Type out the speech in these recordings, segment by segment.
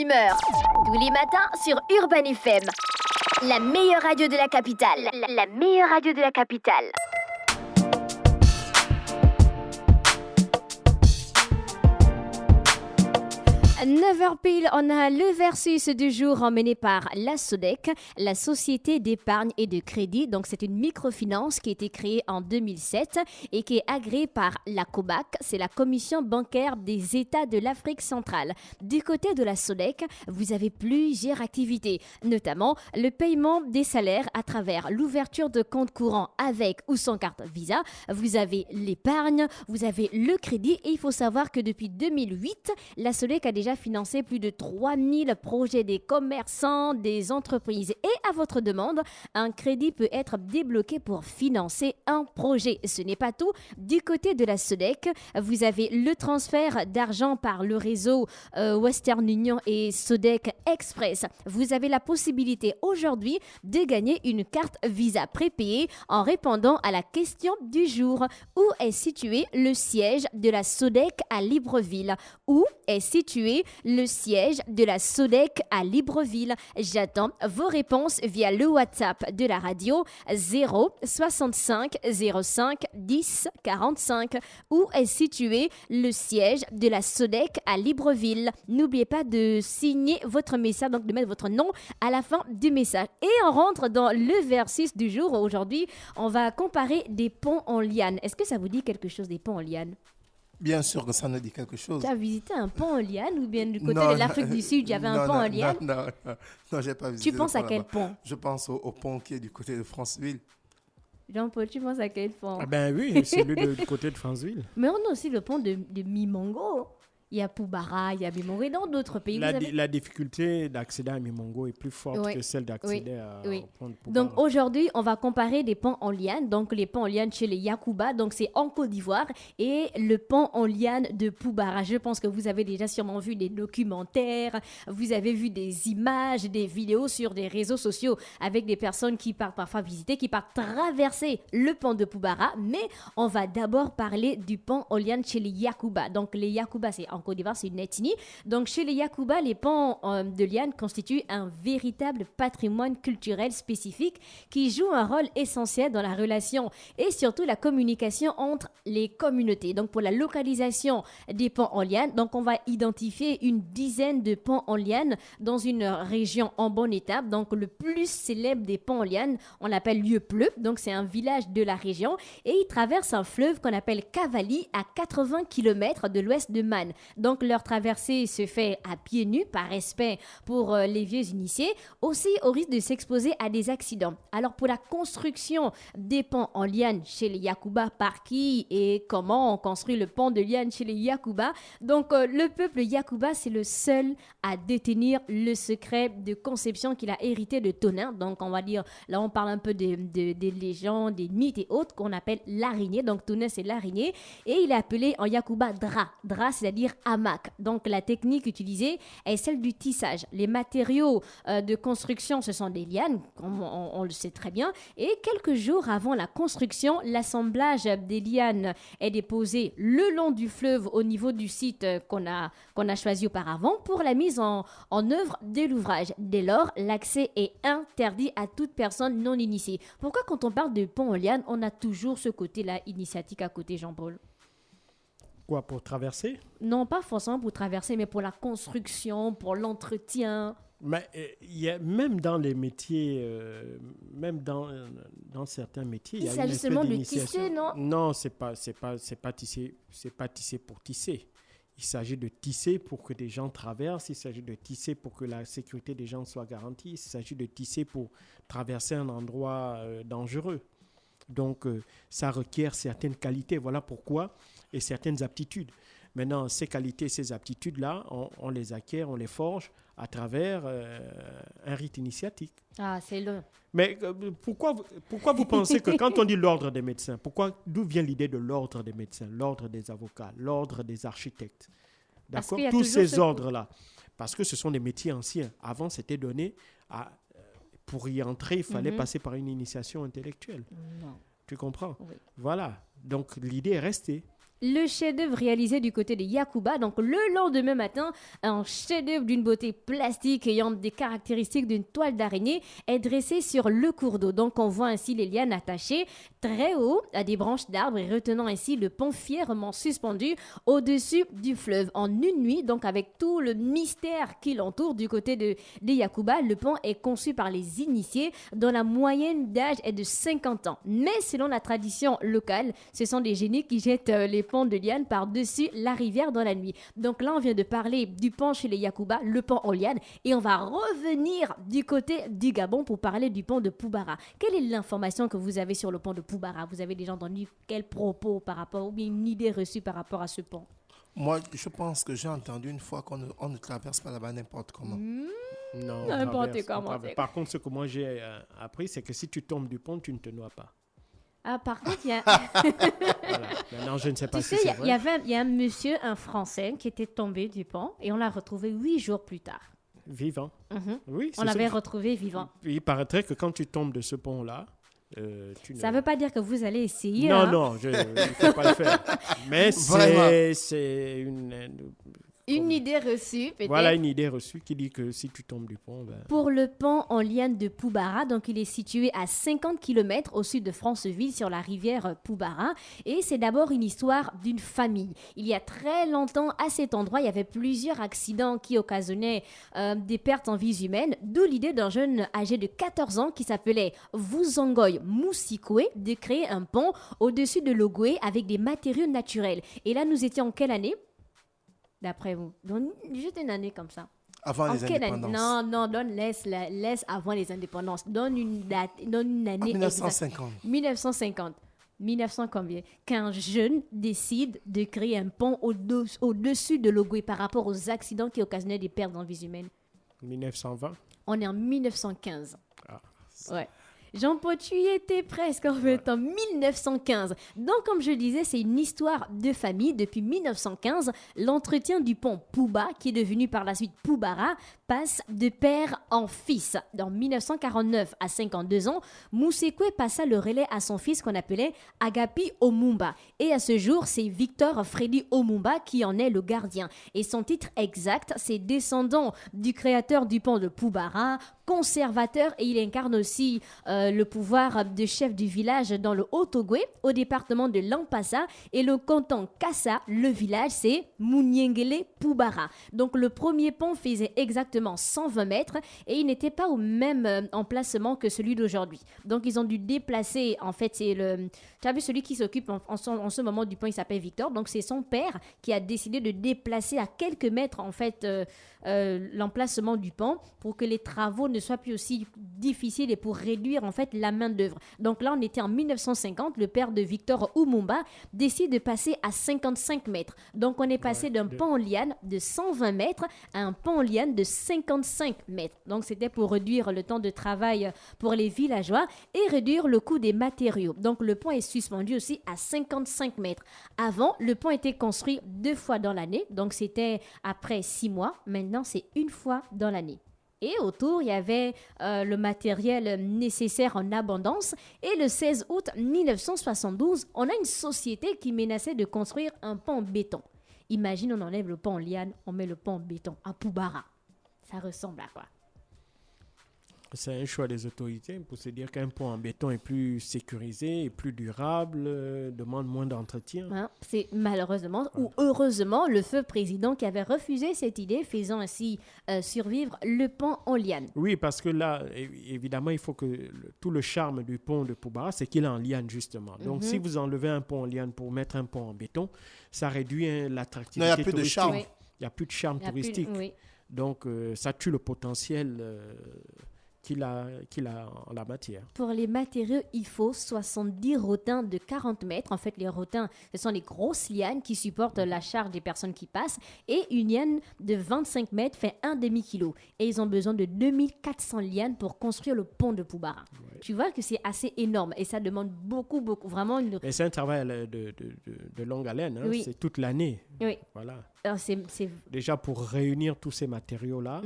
humeur. Tous les matins sur Urban FM. La meilleure radio de la capitale. La meilleure radio de la capitale. 9h pile, on a le versus du jour emmené par la SODEC, la Société d'épargne et de crédit. Donc, c'est une microfinance qui a été créée en 2007 et qui est agréée par la COBAC. C'est la Commission bancaire des États de l'Afrique centrale. Du côté de la SODEC, vous avez plusieurs activités, notamment le paiement des salaires à travers l'ouverture de comptes courants avec ou sans carte Visa. Vous avez l'épargne, vous avez le crédit et il faut savoir que depuis 2008, la SODEC a déjà financé plus de 3000 projets des commerçants, des entreprises. Et à votre demande, un crédit peut être débloqué pour financer un projet. Ce n'est pas tout. Du côté de la SODEC, vous avez le transfert d'argent par le réseau Western Union et SODEC Express. Vous avez la possibilité aujourd'hui de gagner une carte Visa prépayée en répondant à la question du jour. Où est situé le siège de la SODEC à Libreville? Où est situé le siège de la SODEC à Libreville? J'attends vos réponses via le WhatsApp de la radio 0 65 05 10 45. Où est situé le siège de la SODEC à Libreville? N'oubliez pas de signer votre message, donc de mettre votre nom à la fin du message. Et on rentre dans le versus du jour. Aujourd'hui, on va comparer des ponts en liane. Est-ce que ça vous dit quelque chose, des ponts en liane? Bien sûr que ça nous dit quelque chose. Tu as visité un pont en liane ou bien du côté de l'Afrique du Sud, il y avait un pont en liane? Non, j'ai pas visité. Tu penses à quel pont? Je pense au pont qui est du côté de Franceville. Jean-Paul, tu penses à quel pont? Ah ben oui, celui du côté de Franceville. Mais on a aussi le pont de Mimongo. Il y a Poubara, il y a Mimongo et dans d'autres pays. La difficulté d'accéder à Mimongo est plus forte que celle d'accéder au pont de Poubara. Donc aujourd'hui, on va comparer des ponts en liane. Donc les ponts en liane chez les Yakuba, donc c'est en Côte d'Ivoire, et le pont en liane de Poubara. Je pense que vous avez déjà sûrement vu des documentaires, vous avez vu des images, des vidéos sur des réseaux sociaux avec des personnes qui partent parfois visiter, qui partent traverser le pont de Poubara. Mais on va d'abord parler du pont en liane chez les Yakuba. Donc les Yakuba, c'est en Côte d'Ivoire, c'est une ethnie. Donc, chez les Yakuba, les ponts de liane constituent un véritable patrimoine culturel spécifique qui joue un rôle essentiel dans la relation et surtout la communication entre les communautés. Donc, pour la localisation des ponts en liane, donc on va identifier une dizaine de ponts en liane dans une région en bon état. Donc, le plus célèbre des ponts en liane, on l'appelle Liepleu. Donc, c'est un village de la région et il traverse un fleuve qu'on appelle Cavali à 80 km de l'ouest de Man. Donc, leur traversée se fait à pieds nus par respect pour les vieux initiés, aussi au risque de s'exposer à des accidents. Alors, pour la construction des ponts en liane chez les Yakuba, par qui et comment on construit le pont de liane chez les Yakuba? Donc, le peuple Yakuba, c'est le seul à détenir le secret de conception qu'il a hérité de Tonin. Donc, on va dire, là, on parle un peu des légendes, des mythes et autres qu'on appelle l'araignée. Donc, Tonin, c'est l'araignée. Et il est appelé en Yakuba Dra. Dra, c'est-à-dire hamac. Donc, la technique utilisée est celle du tissage. Les matériaux de construction, ce sont des lianes, comme on le sait très bien. Et quelques jours avant la construction, l'assemblage des lianes est déposé le long du fleuve au niveau du site qu'on a choisi auparavant pour la mise en œuvre de l'ouvrage. Dès lors, l'accès est interdit à toute personne non initiée. Pourquoi quand on parle de pont en liane, on a toujours ce côté-là initiatique à côté, Jean-Paul? Quoi, pour traverser? Non, pas forcément pour traverser, mais pour la construction, pour l'entretien. Mais même dans les métiers, même dans certains métiers, il y a une espèce d'initiation. Tisser, non? Non, c'est pas tisser pour tisser. Il s'agit de tisser pour que des gens traversent, il s'agit de tisser pour que la sécurité des gens soit garantie, il s'agit de tisser pour traverser un endroit dangereux. Donc, ça requiert certaines qualités. Voilà pourquoi, et certaines aptitudes. Maintenant, ces qualités, ces aptitudes-là, on les acquiert, on les forge à travers un rite initiatique. Ah, c'est long. Mais pourquoi vous pensez que quand on dit l'ordre des médecins, d'où vient l'idée de l'ordre des médecins, l'ordre des avocats, l'ordre des architectes? D'accord? Tous ces ordres-là. Parce que ce sont des métiers anciens. Avant, c'était donné pour y entrer, il fallait passer par une initiation intellectuelle. Non. Tu comprends? Oui. Voilà. Donc, l'idée est restée. Le chef-d'œuvre réalisé du côté de Yacouba, donc le lendemain matin, un chef-d'œuvre d'une beauté plastique ayant des caractéristiques d'une toile d'araignée est dressé sur le cours d'eau. Donc on voit ainsi les lianes attachées très haut à des branches d'arbres et retenant ainsi le pont fièrement suspendu au-dessus du fleuve. En une nuit, donc avec tout le mystère qui l'entoure du côté de Yacouba, le pont est conçu par les initiés dont la moyenne d'âge est de 50 ans. Mais selon la tradition locale, ce sont des génies qui jettent les ponts de lianes par-dessus la rivière dans la nuit. Donc là, on vient de parler du pont chez les Yacouba, le pont en liane, et on va revenir du côté du Gabon pour parler du pont de Poubara. Quelle est l'information que vous avez sur le pont de Poubara? Vous avez déjà entendu quels propos par rapport, ou bien une idée reçue par rapport à ce pont? Moi, je pense que j'ai entendu une fois on ne traverse pas là-bas n'importe comment. Non, N'importe comment. Par contre, ce que moi j'ai appris, c'est que si tu tombes du pont, tu ne te noies pas. Ah, par contre, il y a... Voilà. Maintenant, je ne sais pas si c'est vrai. Il y a un monsieur, un Français, qui était tombé du pont et on l'a retrouvé 8 jours plus tard. Vivant. Oui, On l'avait retrouvé vivant. Il paraîtrait que quand tu tombes de ce pont-là, Ça ne veut pas dire que vous allez essayer. Non, hein. non, il ne faut pas le faire. Mais c'est Une idée reçue, peut-être. Voilà une idée reçue qui dit que si tu tombes du pont... Pour le pont en liane de Poubara, donc il est situé à 50 km au sud de Franceville sur la rivière Poubara. Et c'est d'abord une histoire d'une famille. Il y a très longtemps, à cet endroit, il y avait plusieurs accidents qui occasionnaient des pertes en vies humaines, d'où l'idée d'un jeune âgé de 14 ans qui s'appelait Vuzongoy Musikwe de créer un pont au-dessus de l'Ogwe avec des matériaux naturels. Et là, nous étions en quelle année? D'après vous, donne juste une année comme ça. Avant les indépendances. Non, laisse avant les indépendances. Donne une date, donne une année. 1950. 1950. 1900 combien? Qu'un jeune décide de créer un pont au-dessus de l'Ogwe par rapport aux accidents qui occasionnaient des pertes en vies humaines. 1920. On est en 1915. Ah. Ouais. Jean-Paul, tu y étais presque en fait, en 1915. Donc, comme je disais, c'est une histoire de famille. Depuis 1915, l'entretien du pont Pouba, qui est devenu par la suite Poubara, passe de père en fils. En 1949, à 52 ans, Musekwe passa le relais à son fils qu'on appelait Agapi Omumba. Et à ce jour, c'est Victor Freddy Omumba qui en est le gardien. Et son titre exact, c'est descendant du créateur du pont de Poubara, conservateur, et il incarne aussi le pouvoir de chef du village dans le Haut-Ogwe, au département de Lampasa, et le canton Kassa, le village, c'est Muniengele Poubara. Donc le premier pont faisait exactement 120 mètres et il n'était pas au même emplacement que celui d'aujourd'hui. Donc ils ont dû déplacer, en fait, c'est le... Tu as vu celui qui s'occupe en ce moment du pont, il s'appelle Victor, donc c'est son père qui a décidé de déplacer à quelques mètres, en fait, l'emplacement du pont pour que les travaux ne soient plus aussi difficiles et pour réduire en fait la main d'œuvre. Donc là on était en 1950, le père de Victor Umumba décide de passer à 55 mètres. Donc on est passé d'un pont en liane de 120 mètres à un pont en liane de 55 mètres. Donc c'était pour réduire le temps de travail pour les villageois et réduire le coût des matériaux. Donc le pont est suspendu aussi à 55 mètres. Avant, le pont était construit 2 fois dans l'année, donc c'était après 6 mois. Maintenant, c'est 1 fois dans l'année. Et autour, il y avait le matériel nécessaire en abondance. Et le 16 août 1972, on a une société qui menaçait de construire un pont en béton. Imagine, on enlève le pont en liane, on met le pont en béton à Poubara. Ça ressemble à quoi? C'est un choix des autorités pour se dire qu'un pont en béton est plus sécurisé, est plus durable, demande moins d'entretien. Hein, c'est malheureusement ou heureusement le feu président qui avait refusé cette idée, faisant ainsi survivre le pont en liane. Oui, parce que là, évidemment, il faut que tout le charme du pont de Poubara, c'est qu'il est en liane, justement. Donc, si vous enlevez un pont en liane pour mettre un pont en béton, ça réduit l'attractivité touristique. Non, il n'y a plus de charme. Oui. Il n'y a plus de charme touristique. Oui. Donc, ça tue le potentiel qu'il a en la matière. Pour les matériaux, il faut 70 rotins de 40 mètres. En fait, les rotins, ce sont les grosses lianes qui supportent la charge des personnes qui passent. Et une liane de 25 mètres fait un demi-kilo. Et ils ont besoin de 2400 lianes pour construire le pont de Poubara. Ouais. Tu vois que c'est assez énorme et ça demande beaucoup, vraiment une... Et c'est un travail de longue haleine. Hein? Oui. C'est toute l'année. Oui. Voilà. Alors, c'est... Déjà pour réunir tous ces matériaux-là,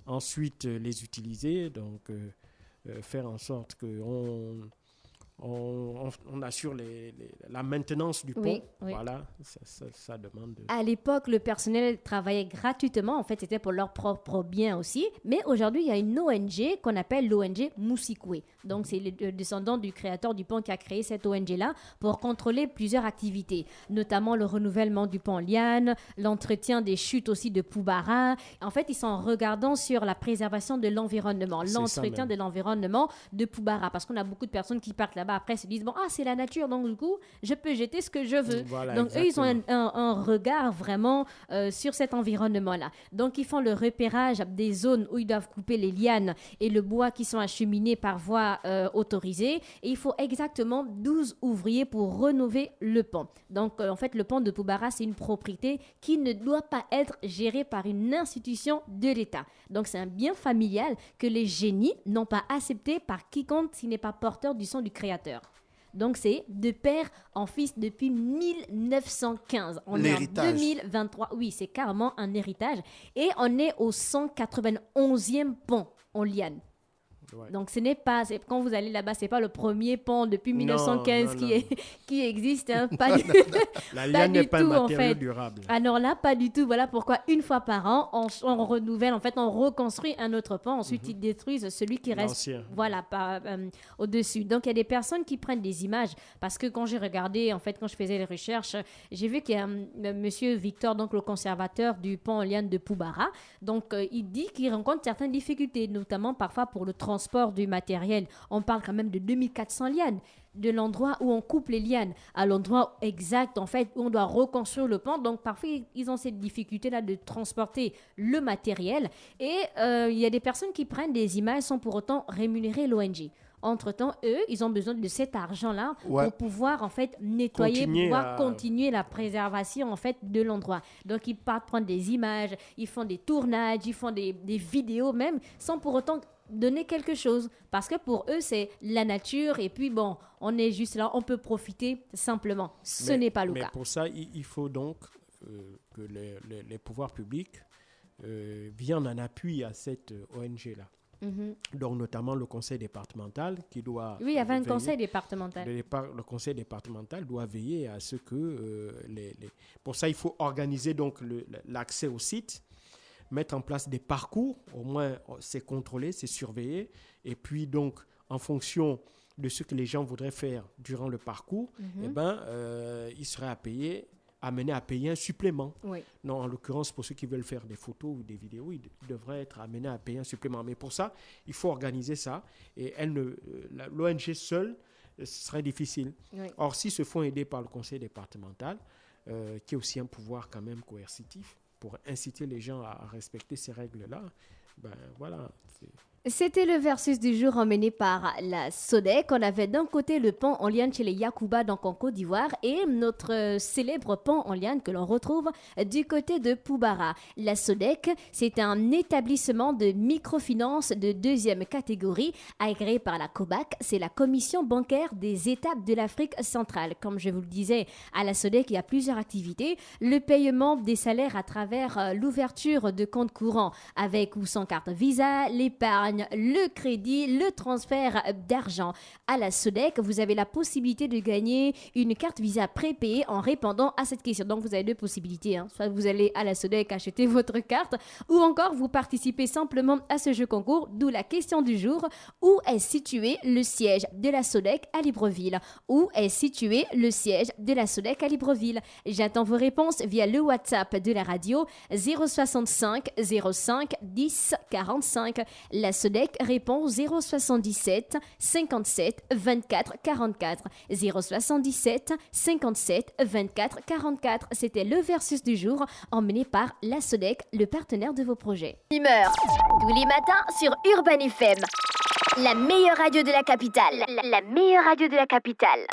ensuite les utiliser, donc faire en sorte qu'on on assure la maintenance du pont. Oui, oui. Voilà, ça demande... À l'époque, le personnel travaillait gratuitement. En fait, c'était pour leur propre bien aussi. Mais aujourd'hui, il y a une ONG qu'on appelle l'ONG Musikwe. Donc, c'est le descendant du créateur du pont qui a créé cette ONG-là pour contrôler plusieurs activités, notamment le renouvellement du pont en liane, l'entretien des chutes aussi de Poubara. En fait, ils sont regardant sur la préservation de l'environnement, l'entretien de l'environnement de Poubara. Parce qu'on a beaucoup de personnes qui partent là-bas après se disent, bon, c'est la nature, donc du coup, je peux jeter ce que je veux. Voilà, donc, exactement. eux, ils ont un regard vraiment sur cet environnement-là. Donc, ils font le repérage des zones où ils doivent couper les lianes et le bois qui sont acheminés par voie autorisée. Et il faut exactement 12 ouvriers pour rénover le pont. Donc, en fait, le pont de Poubara, c'est une propriété qui ne doit pas être gérée par une institution de l'État. Donc, c'est un bien familial que les génies n'ont pas accepté par quiconque s'il n'est pas porteur du sang du créateur. Donc, c'est de père en fils depuis 1915. On est en L'héritage. 2023. Oui, c'est carrément un héritage. Et on est au 191e pont en liane. Ouais. Donc, ce n'est pas, quand vous allez là-bas, ce n'est pas le premier pont depuis Non, 1915 non. qui existe. Hein, pas du, La pas liane n'est du pas tout, un en matériau fait. durable. Alors là, pas du tout. Voilà pourquoi, une fois par an, on renouvelle, en fait, on reconstruit un autre pont. Ensuite, ils détruisent celui qui reste L'ancien. voilà, au-dessus. Donc, il y a des personnes qui prennent des images. Parce que quand j'ai regardé, en fait, quand je faisais les recherches, j'ai vu qu'il y a monsieur Victor, donc le conservateur du pont en liane de Poubara. Donc, il dit qu'il rencontre certaines difficultés, notamment parfois pour le transport du matériel. On parle quand même de 2400 lianes. De l'endroit où on coupe les lianes à l'endroit exact, en fait, où on doit reconstruire le pont. Donc, parfois, ils ont cette difficulté-là de transporter le matériel. Et il y a des personnes qui prennent des images sans pour autant rémunérer l'ONG. Entre-temps, eux, ils ont besoin de cet argent-là pour pouvoir, en fait, nettoyer, continuer la préservation, en fait, de l'endroit. Donc, ils partent prendre des images, ils font des tournages, ils font des vidéos même, sans pour autant donner quelque chose. Parce que pour eux, c'est la nature et puis, bon, on est juste là, on peut profiter simplement. Ce n'est pas le cas. Mais pour ça, il faut donc que les pouvoirs publics viennent en appui à cette ONG-là. Donc, notamment le conseil départemental qui doit... Oui, il y avait un conseil départemental. Le conseil départemental doit veiller à ce que... Pour ça, il faut organiser donc l'accès au site, mettre en place des parcours, au moins c'est contrôlé, c'est surveillé, et puis donc, en fonction de ce que les gens voudraient faire durant le parcours, ils seraient amenés à payer un supplément. Oui. Non, en l'occurrence, pour ceux qui veulent faire des photos ou des vidéos, ils devraient être amenés à payer un supplément. Mais pour ça, il faut organiser ça. Et l'ONG seule, ce serait difficile. Oui. Or, s'ils se font aider par le conseil départemental, qui est aussi un pouvoir quand même coercitif, pour inciter les gens à respecter ces règles-là, ben voilà. C'était le versus du jour emmené par la SODEC. On avait d'un côté le pont en liane chez les Yakuba, donc en Côte d'Ivoire, et notre célèbre pont en liane que l'on retrouve du côté de Poubara. La SODEC, c'est un établissement de microfinance de deuxième catégorie agréé par la COBAC. C'est la Commission bancaire des États de l'Afrique centrale. Comme je vous le disais, à la SODEC, il y a plusieurs activités. Le paiement des salaires à travers l'ouverture de comptes courants avec ou sans carte Visa, l'épargne, le crédit, le transfert d'argent. À la SODEC, vous avez la possibilité de gagner une carte Visa prépayée en répondant à cette question. Donc, vous avez deux possibilités. Soit vous allez à la SODEC acheter votre carte ou encore vous participez simplement à ce jeu concours, d'où la question du jour. Où est situé le siège de la SODEC à Libreville? Où est situé le siège de la SODEC à Libreville? J'attends vos réponses via le WhatsApp de la radio 065 05 10 45. La SODEC répond 077 57 24 44. 077 57 24 44. C'était le versus du jour emmené par la SODEC, le partenaire de vos projets. Humeur, tous les matins sur Urban FM. La meilleure radio de la capitale. La meilleure radio de la capitale.